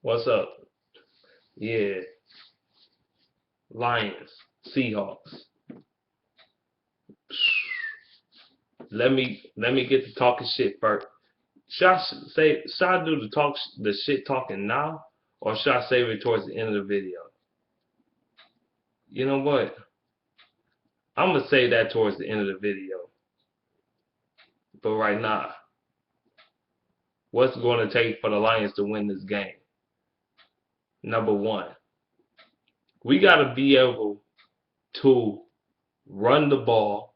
What's up? Yeah, Lions, Seahawks. Let me get to talking shit first. Should I do the shit talking now, or should I save it towards the end of the video? You know what? I'm gonna say that towards the end of the video. But right now, what's it going to take for the Lions to win this game? Number one, we gotta be able to run the ball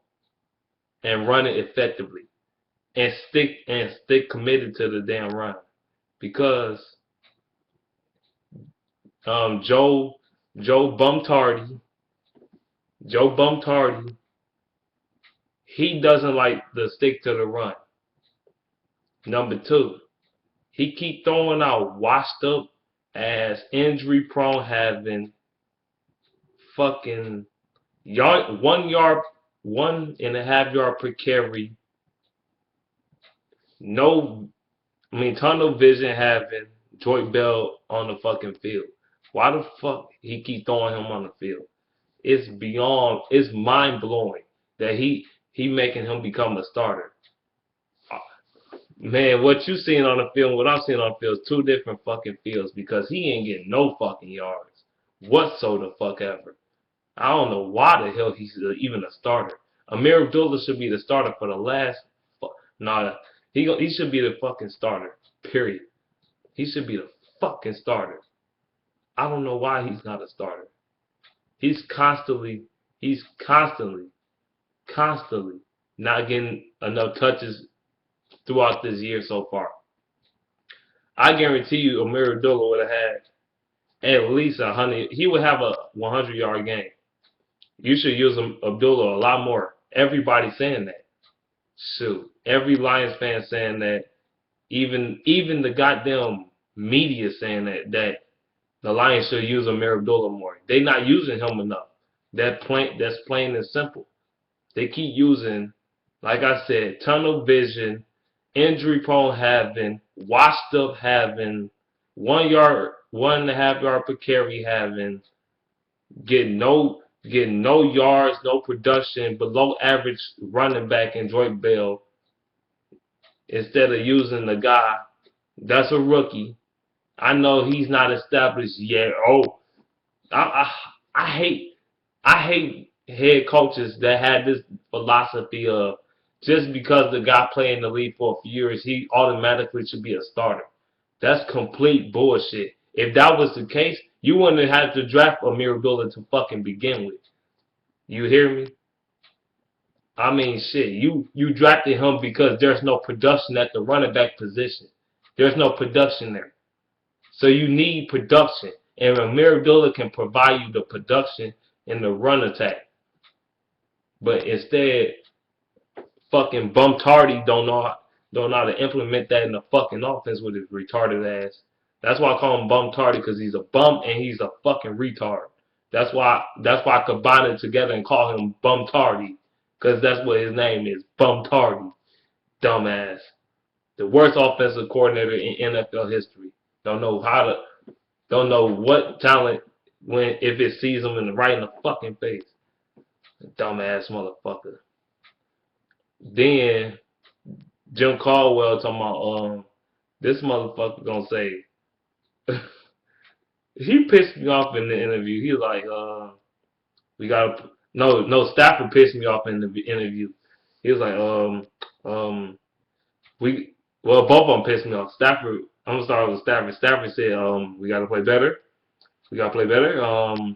and run it effectively and stick committed to the damn run because um Joe Joe Bumtardy Joe Bumtardy he doesn't like to stick to the run. Number two, he keep throwing out washed up ass injury prone having fucking yard 1 yard 1.5 yard per carry. No, I mean tunnel vision having Joy Bell on the fucking field. Why the fuck he keep throwing him on the field? It's mind blowing that he making him become a starter. Man, what you seen on the field and what I'm seeing on the field is two different fucking fields because he ain't getting no fucking yards whatsoever the fuck ever. I don't know why the hell he's even a starter. Amir Abdullah should be the starter for the last. Nah, he should be the fucking starter. Period. He should be the fucking starter. I don't know why he's not a starter. He's constantly not getting enough touches throughout this year so far. I guarantee you Amir Abdullah would have had at least 100. He would have a 100-yard game. You should use Abdullah a lot more. Everybody's saying that. Shoot. Every Lions fan saying that. Even the goddamn media saying that the Lions should use Amir Abdullah more. They not using him enough. That's plain and simple. They keep using, like I said, tunnel vision, injury prone having, washed up having, 1.5 yard per carry having, getting no yards, no production, below average running back in Joy Bell, instead of using the guy that's a rookie. I know he's not established yet. Oh, I hate head coaches that had this philosophy of just because the guy played in the league for a few years, he automatically should be a starter. That's complete bullshit. If that was the case, you wouldn't have had to draft Amir Abdullah to fucking begin with. You hear me? I mean, shit. You drafted him because there's no production at the running back position. There's no production there. So you need production. And Amir Abdullah can provide you the production in the run attack. But instead, fucking Bumtardy don't know how to implement that in the fucking offense with his retarded ass. That's why I call him Bumtardy, because he's a bum and he's a fucking retard. That's why I combine it together and call him Bumtardy, because that's what his name is, Bumtardy. Dumbass. The worst offensive coordinator in NFL history. Don't know what talent if it sees him right in the fucking face. Dumbass motherfucker. Then Jim Caldwell talking about this motherfucker gonna say he pissed me off in the interview. He was like we gotta no Stafford pissed me off in the interview. He was like both of them pissed me off. Stafford, I'm gonna start with Stafford. Stafford said we gotta play better. We gotta play better.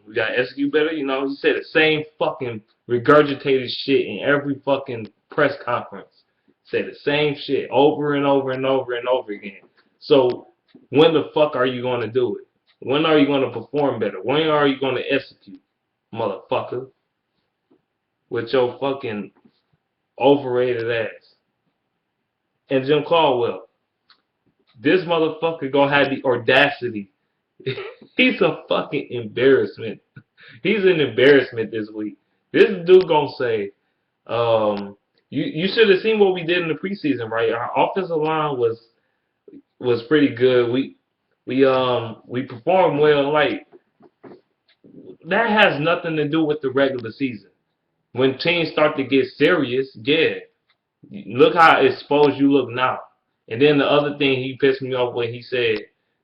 We gotta execute better. You know, he said the same fucking regurgitated shit in every fucking press conference. Say the same shit over and over and over and over again. So when the fuck are you gonna do it? When are you gonna perform better? When are you gonna execute, motherfucker? With your fucking overrated ass. And Jim Caldwell, this motherfucker gonna have the audacity. He's a fucking embarrassment. He's an embarrassment this week. This dude gonna say, you should have seen what we did in the preseason, right? Our offensive line was pretty good. we perform well. Like that has nothing to do with the regular season. When teams start to get serious, yeah, look how exposed you look now. And then the other thing he pissed me off when he said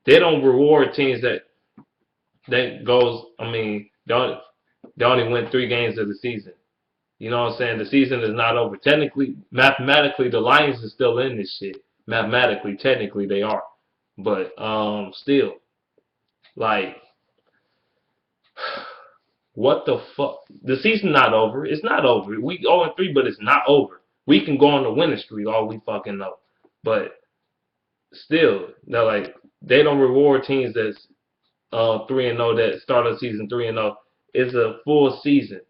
they don't reward teams that goes. I mean, they only win 3 games of the season. You know what I'm saying? The season is not over. Technically, mathematically, the Lions is still in this shit. Mathematically, technically, they are. But still, like, what the fuck? The season not over. It's not over. We 0-3, but it's not over. We can go on the winning streak all we fucking know. But still, they're like they don't reward teams that's 3-0 that start the season 3-0. It's a full season.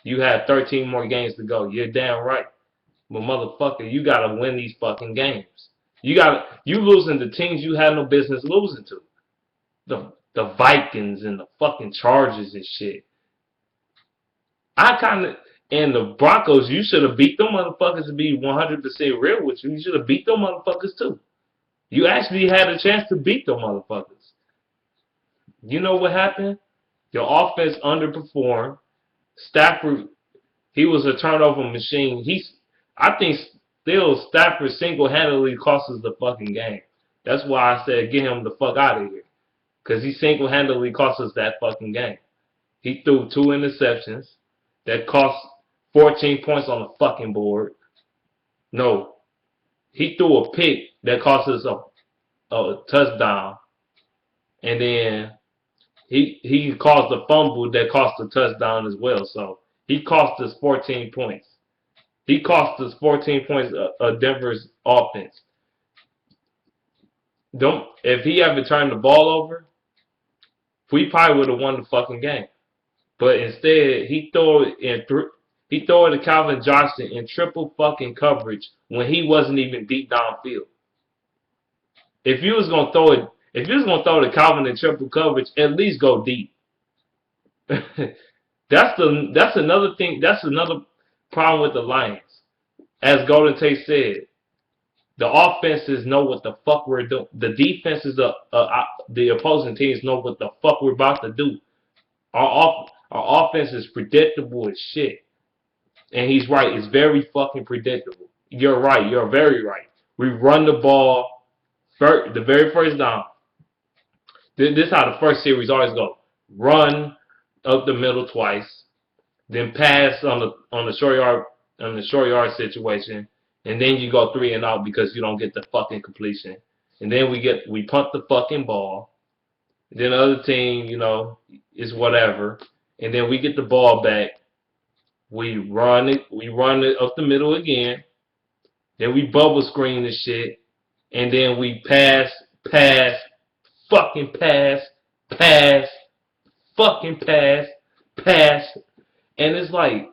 You have 13 more games to go. You're damn right. But motherfucker, you gotta win these fucking games. You losing to teams you had no business losing to. The Vikings and the fucking Chargers and shit. And the Broncos, you should have beat them motherfuckers to be 100% real with you. You should have beat them motherfuckers too. You actually had a chance to beat them motherfuckers. You know what happened? Your offense underperformed. Stafford, he was a turnover machine. I think still Stafford single-handedly cost us the fucking game. That's why I said get him the fuck out of here. Because he single-handedly cost us that fucking game. He threw 2 interceptions that cost 14 points on the fucking board. No. He threw a pick that cost us a touchdown. And then he caused a fumble that cost a touchdown as well. So he cost us 14 points. He cost us 14 points of Denver's offense. If he ever turned the ball over, we probably would have won the fucking game. But instead, he threw it to Calvin Johnson in triple fucking coverage when he wasn't even deep downfield. If you was gonna throw to Calvin in triple coverage, at least go deep. That's another thing. That's another problem with the Lions. As Golden Tate said, the offenses know what the fuck we're doing. The defenses, the opposing teams know what the fuck we're about to do. Our offense is predictable as shit. And he's right. It's very fucking predictable. You're right. You're very right. We run the ball the very first down. This is how the first series always go. Run up the middle twice, then pass on the short yard situation, and then you go 3 and out because you don't get the fucking completion. And then we punt the fucking ball. Then the other team, is whatever. And then we get the ball back. We run it up the middle again. Then we bubble screen the shit. And then we pass, fucking pass, fucking pass. And it's like,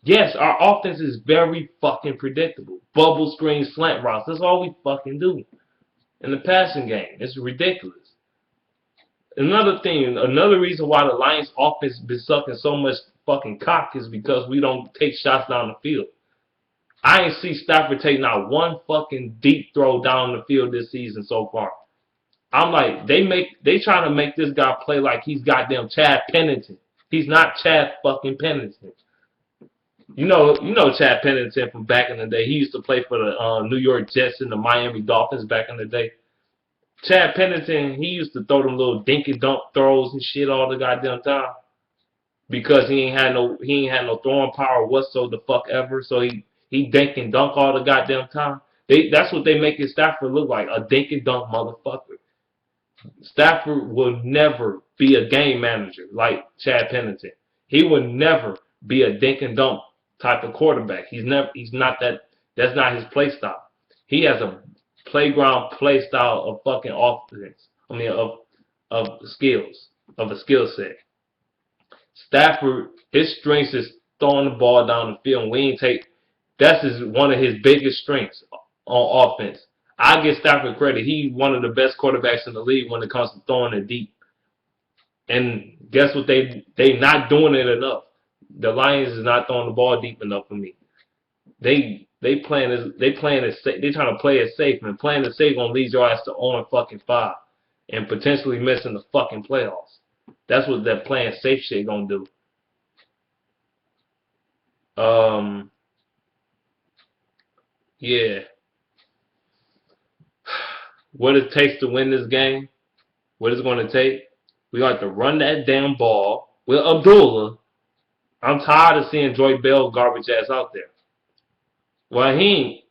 yes, our offense is very fucking predictable. Bubble screen, slant routes. That's all we fucking do in the passing game. It's ridiculous. Another reason why the Lions offense been sucking so much fucking cock is because we don't take shots down the field. I ain't see Stafford take not one fucking deep throw down the field this season so far. I'm like, they trying to make this guy play like he's goddamn Chad Pennington. He's not Chad fucking Pennington. You know Chad Pennington from back in the day. He used to play for the New York Jets and the Miami Dolphins back in the day. Chad Pennington, he used to throw them little dink and dunk throws and shit all the goddamn time because he ain't had no throwing power whatsoever the fuck ever. So he dink and dunk all the goddamn time. That's what they make Stafford look like, a dink and dunk motherfucker. Stafford will never be a game manager like Chad Pennington. He will never be a dink and dunk type of quarterback. He's not that. That's not his play style. He has a playground play style of fucking offense. I mean, of skills, of a skill set. Stafford, his strength is throwing the ball down the field. That's one of his biggest strengths on offense. I give Stafford credit. He's one of the best quarterbacks in the league when it comes to throwing it deep. And guess what? They not doing it enough. The Lions is not throwing the ball deep enough for me. They trying to play it safe, and playing it safe gonna lead your ass to 0-5. and potentially missing the fucking playoffs. That's what that playing safe shit gonna do. Yeah. What it takes to win this game, what it's gonna take, we got to run that damn ball with Abdullah. I'm tired of seeing Joy Bell garbage ass out there. Well, he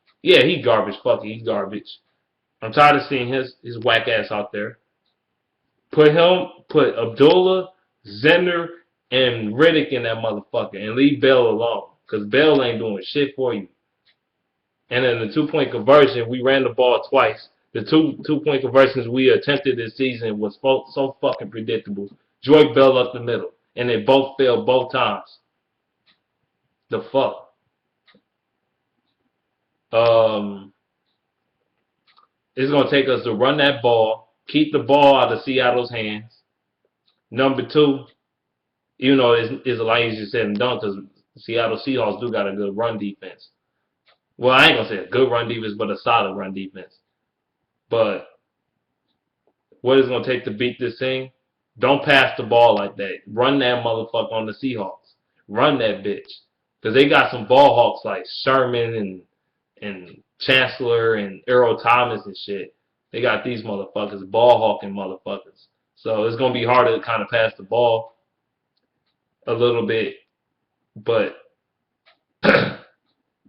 garbage. Fuck it, he's garbage. I'm tired of seeing his whack ass out there. Put Abdullah, Zender, and Riddick in that motherfucker and leave Bell alone. Because Bell ain't doing shit for you. And in the 2-point conversion, we ran the ball twice. The two-point conversions we attempted this season was so fucking predictable. Joy Bell up the middle. And they both failed both times. The fuck? It's going to take us to run that ball, keep the ball out of Seattle's hands. Number two, you know, it's a lot easier said than done because Seattle Seahawks do got a good run defense. Well, I ain't going to say a good run defense, but a solid run defense. But what it's going to take to beat this thing, don't pass the ball like that. Run that motherfucker on the Seahawks. Run that bitch. Because they got some ball hawks like Sherman and Chancellor and Earl Thomas and shit. They got these motherfuckers, ball hawking motherfuckers. So it's going to be hard to kind of pass the ball a little bit. But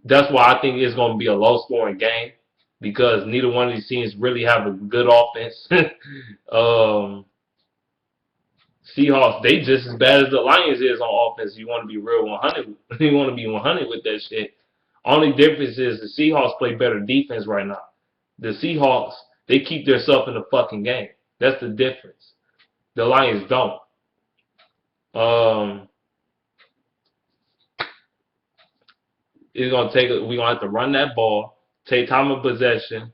that's why I think it's going to be a low-scoring game because neither one of these teams really have a good offense. Seahawks, they just as bad as the Lions is on offense. You want to be real 100. You want to be 100 with that shit. Only difference is the Seahawks play better defense right now. The Seahawks, they keep themselves in the fucking game. That's the difference. The Lions don't. We're gonna have to run that ball, take time of possession,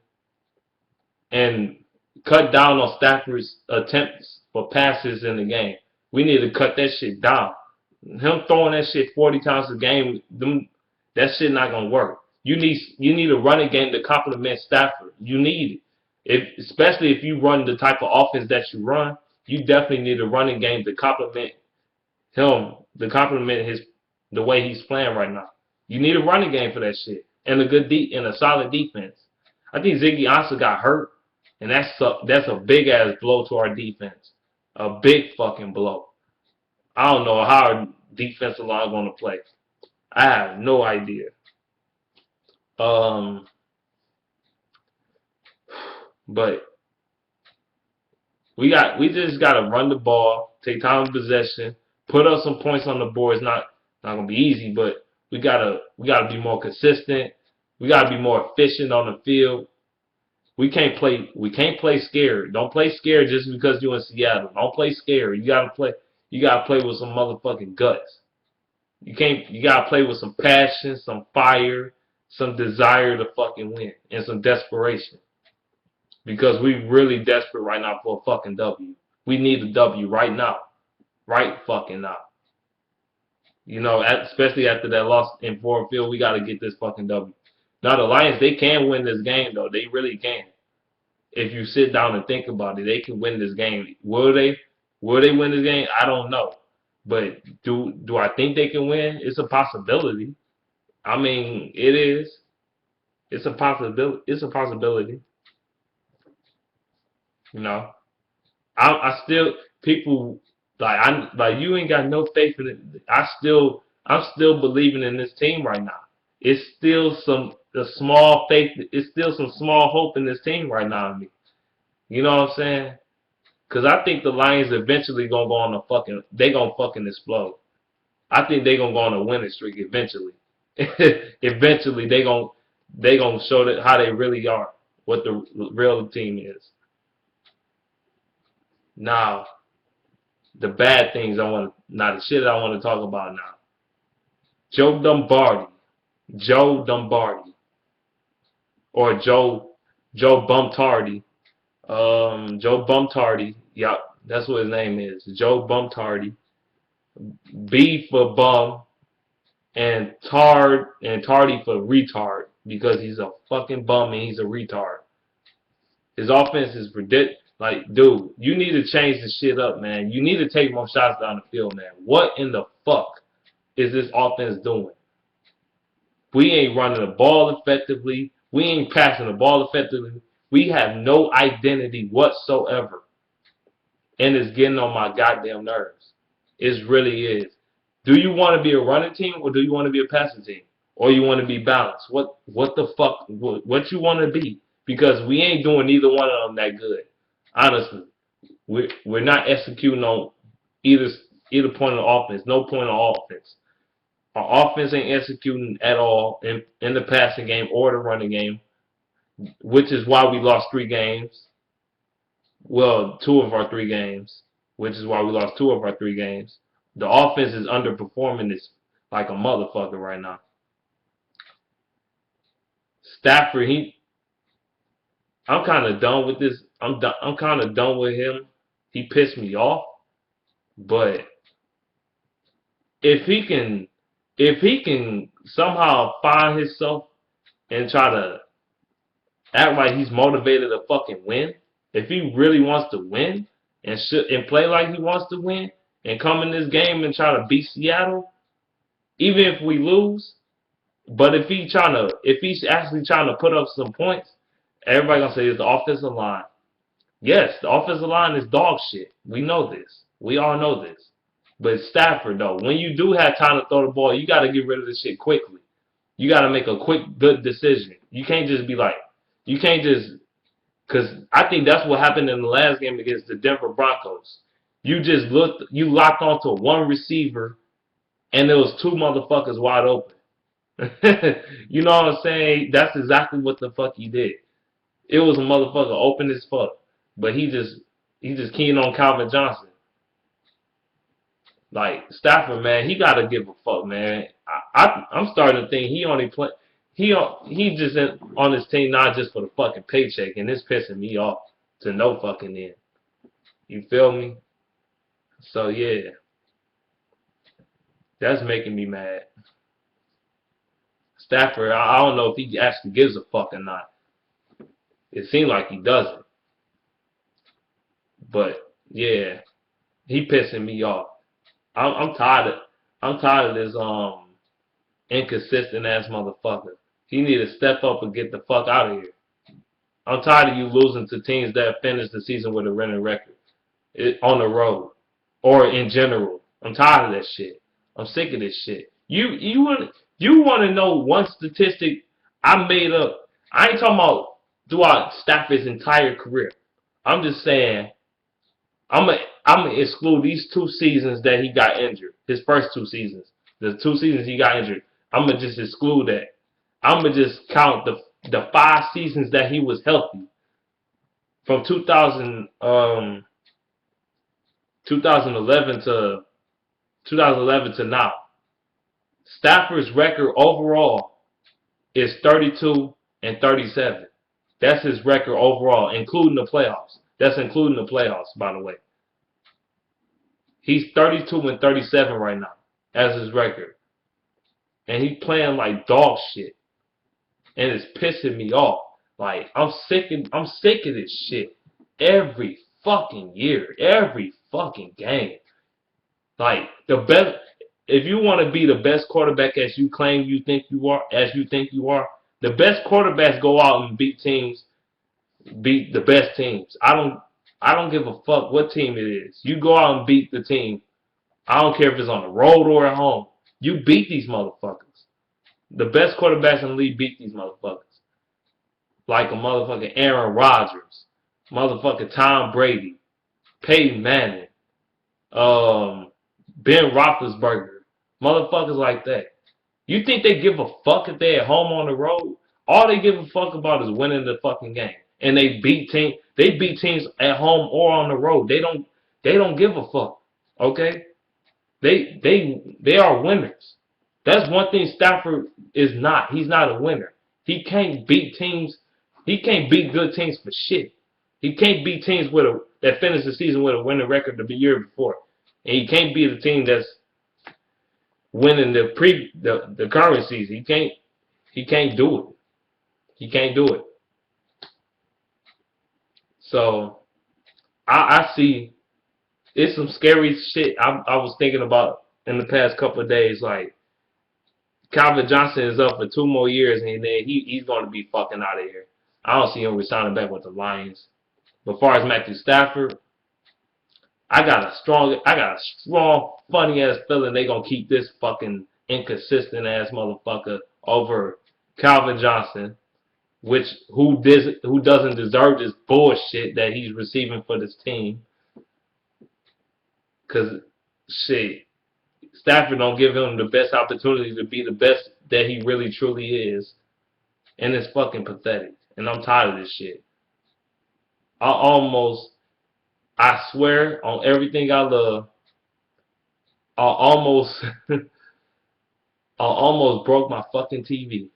and cut down on Stafford's attempts for passes in the game. We need to cut that shit down. Him throwing that shit 40 times a game, that shit not gonna work. You need a running game to complement Stafford. You need it. Especially if you run the type of offense that you run, you definitely need a running game to complement him, to complement the way he's playing right now. You need a running game for that shit and a solid defense. I think Ziggy Ansah got hurt, and that's a big ass blow to our defense. A big fucking blow. I don't know how our defensive line is going to play. I have no idea. But we just gotta run the ball, take time of possession, put up some points on the board. It's not gonna be easy, but we gotta be more consistent. We gotta be more efficient on the field. We can't play scared. Don't play scared just because you're in Seattle. Don't play scared. You gotta play with some motherfucking guts. You gotta play with some passion, some fire, some desire to fucking win, and some desperation. Because we really desperate right now for a fucking W. We need a W right now. Right fucking now. You know, especially after that loss in Ford Field, we got to get this fucking W. Now, the Lions, they can win this game, though. They really can. If you sit down and think about it, they can win this game. Will they win this game? I don't know. But do I think they can win? It's a possibility. I mean, it is. It's a possibility. It's a possibility. You know, I still people like you ain't got no faith in it. I'm still believing in this team right now. It's still some small faith. It's still some small hope in this team right now in me. You know what I'm saying? Because I think the Lions eventually gonna go on they gonna fucking explode. I think they gonna go on a winning streak eventually. Eventually they gonna show that how they really are, what the real team is. Now, the bad things the shit I want to talk about now. Joe Lombardi, or Joe Bumtardi. Joe Bumtardi. Yep, that's what his name is. Joe Bumtardi. B for bum, and tardy for retard, because he's a fucking bum and he's a retard. His offense is ridiculous. Like, dude, you need to change the shit up, man. You need to take more shots down the field, man. What in the fuck is this offense doing? We ain't running the ball effectively. We ain't passing the ball effectively. We have no identity whatsoever. And it's getting on my goddamn nerves. It really is. Do you want to be a running team or do you want to be a passing team? Or you want to be balanced? What the fuck? What you want to be? Because we ain't doing neither one of them that good. Honestly, we're not executing on either point of the offense. No point of offense. Our offense ain't executing at all in the passing game or the running game, which is why we lost 3 games. Well, 2 of our 3 games, which is why we lost 2 of our 3 games. The offense is underperforming this like a motherfucker right now. Stafford, I'm kind of done with this. I'm kind of done with him. He pissed me off. But if he can somehow find himself and try to act like he's motivated to fucking win, if he really wants to win and play like he wants to win and come in this game and try to beat Seattle, even if we lose, but if he's actually trying to put up some points, everybody gonna say it's the offensive line. Yes, the offensive line is dog shit. We know this. We all know this. But Stafford, though, when you do have time to throw the ball, you got to get rid of this shit quickly. You got to make a quick, good decision. You can't just be like, because I think that's what happened in the last game against the Denver Broncos. You locked onto one receiver, and there was 2 motherfuckers wide open. You know what I'm saying? That's exactly what the fuck he did. It was a motherfucker open as fuck, but he just keying on Calvin Johnson. Like Stafford, man, he gotta give a fuck, man. I'm starting to think he only play. He just on his team not just for the fucking paycheck, and it's pissing me off to no fucking end. You feel me? So yeah, that's making me mad. Stafford, I don't know if he actually gives a fuck or not. It seems like he doesn't. But yeah, he pissing me off. I'm tired of this inconsistent ass motherfucker. He need to step up and get the fuck out of here. I'm tired of you losing to teams that finished the season with a winning record on the road or in general. I'm tired of that shit. I'm sick of this shit. You want to know one statistic I made up? I ain't talking about throughout Stafford's entire career. I'm just saying I'm gonna exclude these 2 seasons that he got injured. His first 2 seasons, the 2 seasons he got injured. I'm gonna just exclude that. I'm gonna just count the 5 seasons that he was healthy from 2011 to now. Stafford's record overall is 32-37. That's his record overall, including the playoffs. That's including the playoffs, by the way. He's 32-37 right now as his record. And he's playing like dog shit. And it's pissing me off. Like, I'm sick of this shit. Every fucking year. Every fucking game. Like, if you want to be the best quarterback as you claim you think you are, the best quarterbacks go out and beat the best teams. I don't give a fuck what team it is. You go out and beat the team. I don't care if it's on the road or at home. You beat these motherfuckers. The best quarterbacks in the league beat these motherfuckers. Like a motherfucking Aaron Rodgers, motherfucking Tom Brady, Peyton Manning, Ben Roethlisberger, motherfuckers like that. You think they give a fuck if they at home on the road? All they give a fuck about is winning the fucking game. And they beat teams at home or on the road. They don't give a fuck. Okay? They are winners. That's one thing Stafford is not. He's not a winner. He can't beat teams. He can't beat good teams for shit. He can't beat teams that finished the season with a winning record the year before. And he can't beat a team that's winning the current season. He can't do it. He can't do it. So I see it's some scary shit I was thinking about in the past couple of days. Like Calvin Johnson is up for 2 more years, and then he's going to be fucking out of here. I don't see him resigning back with the Lions. But as far as Matthew Stafford, I got a strong, funny ass feeling they gonna keep this fucking inconsistent ass motherfucker over Calvin Johnson, who doesn't deserve this bullshit that he's receiving for this team. Cause shit, Stafford don't give him the best opportunity to be the best that he really truly is, and it's fucking pathetic. And I'm tired of this shit. I almost, I swear on everything I love, I almost, I almost broke my fucking TV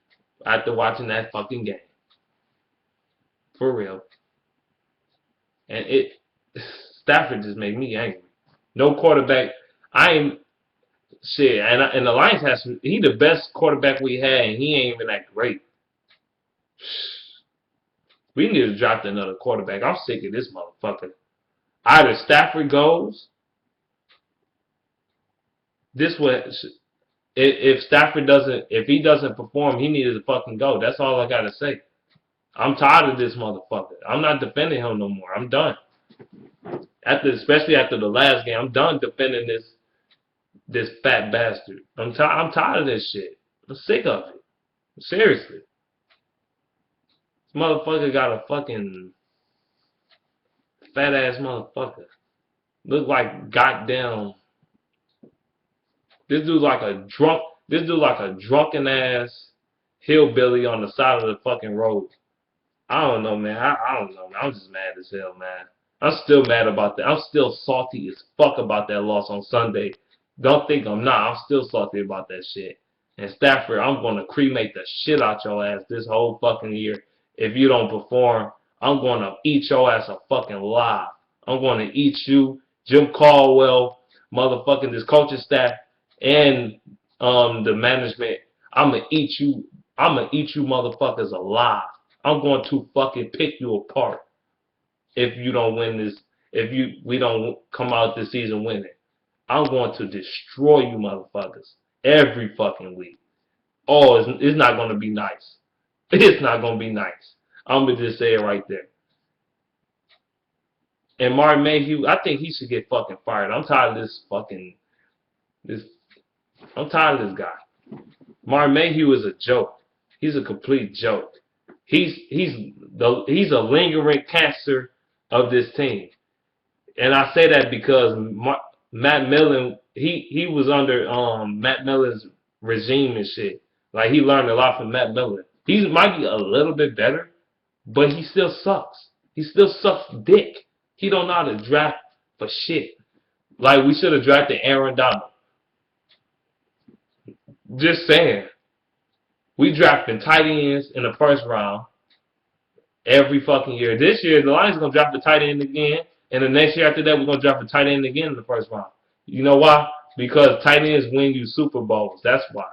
after watching that fucking game. For real. And Stafford just made me angry. No quarterback. I ain't shit. And the Lions he the best quarterback we had, and he ain't even that great. We need to draft another quarterback. I'm sick of this motherfucker. Either Stafford goes. This way, if he doesn't perform, he needs to fucking go. That's all I gotta say. I'm tired of this motherfucker. I'm not defending him no more. I'm done. Especially after the last game, I'm done defending this fat bastard. I'm tired of this shit. I'm sick of it. Seriously. This motherfucker got a fucking fat ass motherfucker. Look like goddamn. This dude like a drunken ass hillbilly on the side of the fucking road. I don't know, man. I don't know, man. I'm just mad as hell, man. I'm still mad about that. I'm still salty as fuck about that loss on Sunday. Don't think I'm not. I'm still salty about that shit. And Stafford, I'm going to cremate the shit out your ass this whole fucking year. If you don't perform, I'm going to eat your ass a fucking live. I'm going to eat you, Jim Caldwell, motherfucking this coaching staff, and the management. I'm going to eat you. I'm going to eat you motherfuckers alive. I'm going to fucking pick you apart if you don't win this. We don't come out this season winning. I'm going to destroy you motherfuckers every fucking week. Oh, it's not going to be nice. It's not going to be nice. I'm going to just say it right there. And Martin Mayhew, I think he should get fucking fired. I'm tired of I'm tired of this guy. Martin Mayhew is a joke. He's a complete joke. He's a lingering cancer of this team. And I say that because Matt Millen, he was under Matt Millen's regime and shit. Like he learned a lot from Matt Millen. He might be a little bit better, but he still sucks. He still sucks dick. He don't know how to draft for shit. Like we should have drafted Aaron Donald. Just saying. We drafting tight ends in the first round every fucking year. This year, the Lions are going to draft the tight end again. And the next year after that, we're going to draft a tight end again in the first round. You know why? Because tight ends win you Super Bowls. That's why.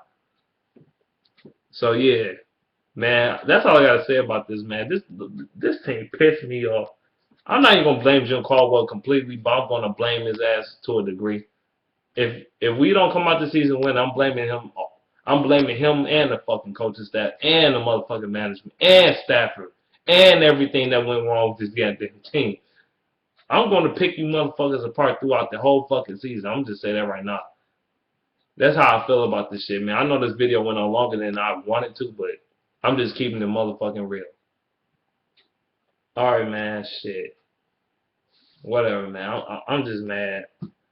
So, yeah. Man, that's all I got to say about this, man. This team pissed me off. I'm not even going to blame Jim Caldwell completely, but I'm going to blame his ass to a degree. If we don't come out the season winning, I'm blaming him. I'm blaming him and the fucking coaching staff and the motherfucking management and Stafford and everything that went wrong with this goddamn team. I'm going to pick you motherfuckers apart throughout the whole fucking season. I'm just saying that right now. That's how I feel about this shit, man. I know this video went on longer than I wanted to, but I'm just keeping it motherfucking real. Alright, man. Shit. Whatever, man. I'm just mad.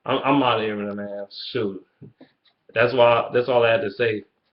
I'm out of here, man. Shoot. That's all I had to say.